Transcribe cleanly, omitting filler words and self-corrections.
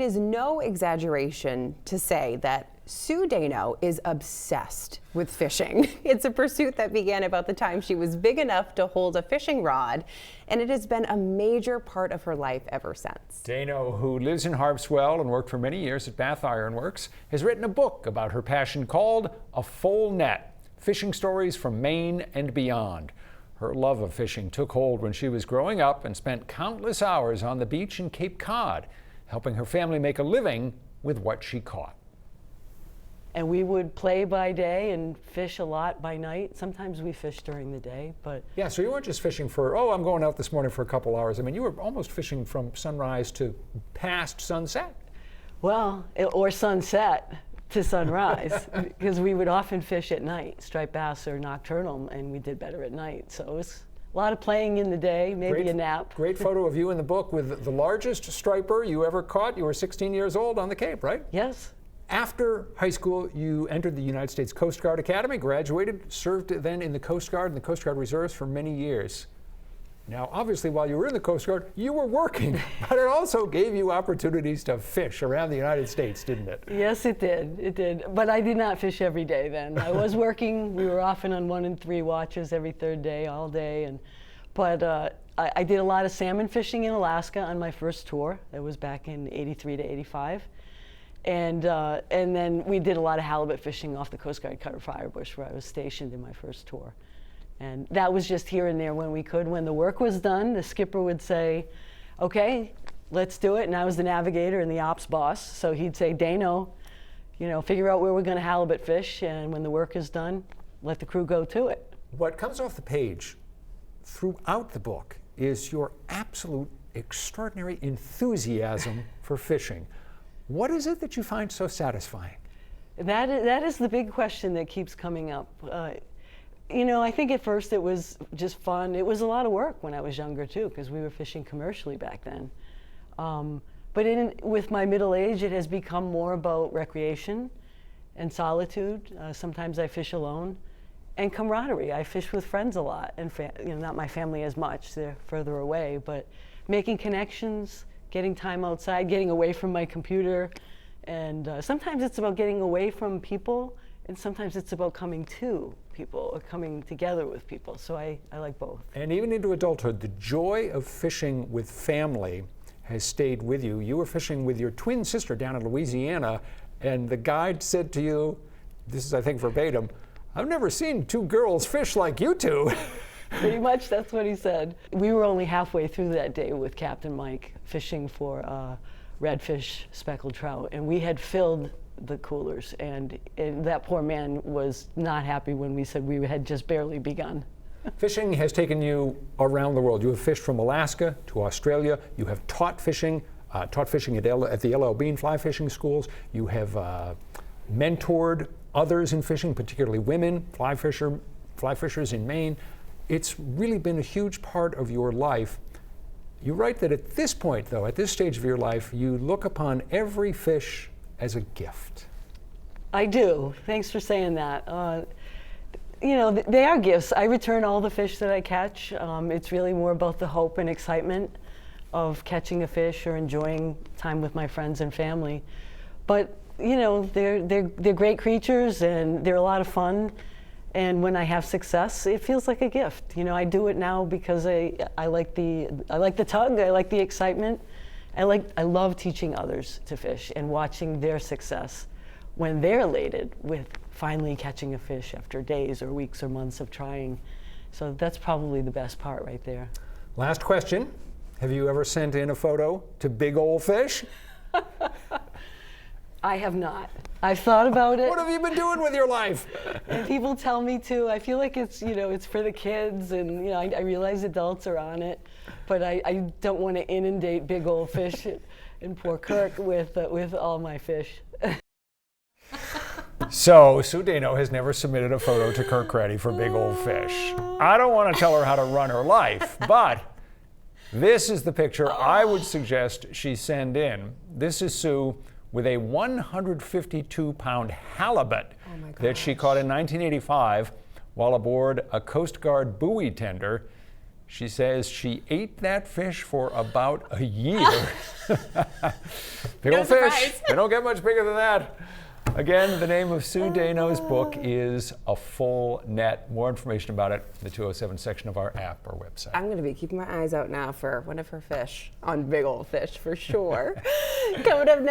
It is no exaggeration to say that Sue Daino is obsessed with fishing. It's a pursuit that began about the time she was big enough to hold a fishing rod, and it has been a major part of her life ever since. Daino, who lives in Harpswell and worked for many years at Bath Iron Works, has written a book about her passion called A Full Net: Fishing Stories from Maine and Beyond. Her love of fishing took hold when she was growing up and spent countless hours on the beach in Cape Cod, helping her family make a living with what she caught. And we would play by day and fish a lot by night. Sometimes we fished during the day, but... Yeah, so you weren't just fishing for, oh, I'm going out this morning for a couple hours. I mean, you were almost fishing from sunrise to past sunset. Well, or sunset to sunrise, because we would often fish at night, striped bass or nocturnal, and we did better at night. So it was a lot of playing in the day, maybe a nap. Great photo of you in the book with the largest striper you ever caught. You were 16 years old on the Cape, right? Yes. After high school, you entered the United States Coast Guard Academy, graduated, served then in the Coast Guard and the Coast Guard Reserves for many years. Now, obviously, while you were in the Coast Guard, you were working, but it also gave you opportunities to fish around the United States, didn't it? Yes, it did. It did. But I did not fish every day then. I was working. We were often on 1 and 3 watches every third day, all day. But I did a lot of salmon fishing in Alaska on my first tour. That was back in '83 to '85. And then we did a lot of halibut fishing off the Coast Guard Cutter Firebush, where I was stationed in my first tour. And that was just here and there when we could. When the work was done, the skipper would say, okay, let's do it. And I was the navigator and the ops boss. So he'd say, Daino, figure out where we're going to halibut fish. And when the work is done, let the crew go to it. What comes off the page throughout the book is your absolute extraordinary enthusiasm for fishing. What is it that you find so satisfying? That is the big question that keeps coming up. I think at first it was just fun. It was a lot of work when I was younger too, because we were fishing commercially back then. But with my middle age, it has become more about recreation and solitude. Sometimes I fish alone, and camaraderie. I fish with friends a lot, and not my family as much. They're further away, but making connections, getting time outside, getting away from my computer, and sometimes it's about getting away from people, and sometimes it's about coming to people or coming together with people. So I like both. And even into adulthood, the joy of fishing with family has stayed with you. You were fishing with your twin sister down in Louisiana, and the guide said to you, this is I think verbatim, I've never seen 2 girls fish like you two. Pretty much, that's what he said. We were only halfway through that day with Captain Mike fishing for redfish, speckled trout, and we had filled the coolers, and that poor man was not happy when we said we had just barely begun. Fishing has taken you around the world. You have fished from Alaska to Australia. You have taught fishing at the L.L. Bean fly fishing schools. You have mentored others in fishing, particularly women, fly fishers in Maine. It's really been a huge part of your life. You write that at this point, though, at this stage of your life, you look upon every fish as a gift. I do. Thanks for saying that. They are gifts. I return all the fish that I catch. It's really more about the hope and excitement of catching a fish or enjoying time with my friends and family. But they're great creatures, and they're a lot of fun. And when I have success, it feels like a gift. I do it now because I like the tug, I like the excitement. I love teaching others to fish and watching their success when they're elated with finally catching a fish after days or weeks or months of trying. So that's probably the best part right there. Last question. Have you ever sent in a photo to big old fish? I have not. I've thought about it. What have you been doing with your life? And people tell me to. I feel like it's it's for the kids, and I realize adults are on it, but I don't want to inundate big old fish and poor Kirk with all my fish. So Sue Daino has never submitted a photo to Kirk Craddy for big old fish. I don't want to tell her how to run her life, but this is the picture I would suggest she send in. This is Sue with a 152-pound halibut that she caught in 1985 while aboard a Coast Guard buoy tender. She says she ate that fish for about a year. Big No old fish. surprise. They don't get much bigger than that. Again, the name of Sue Daino's book is A Full Net. More information about it in the 207 section of our app or website. I'm going to be keeping my eyes out now for one of her fish on big old fish for sure. Coming up next.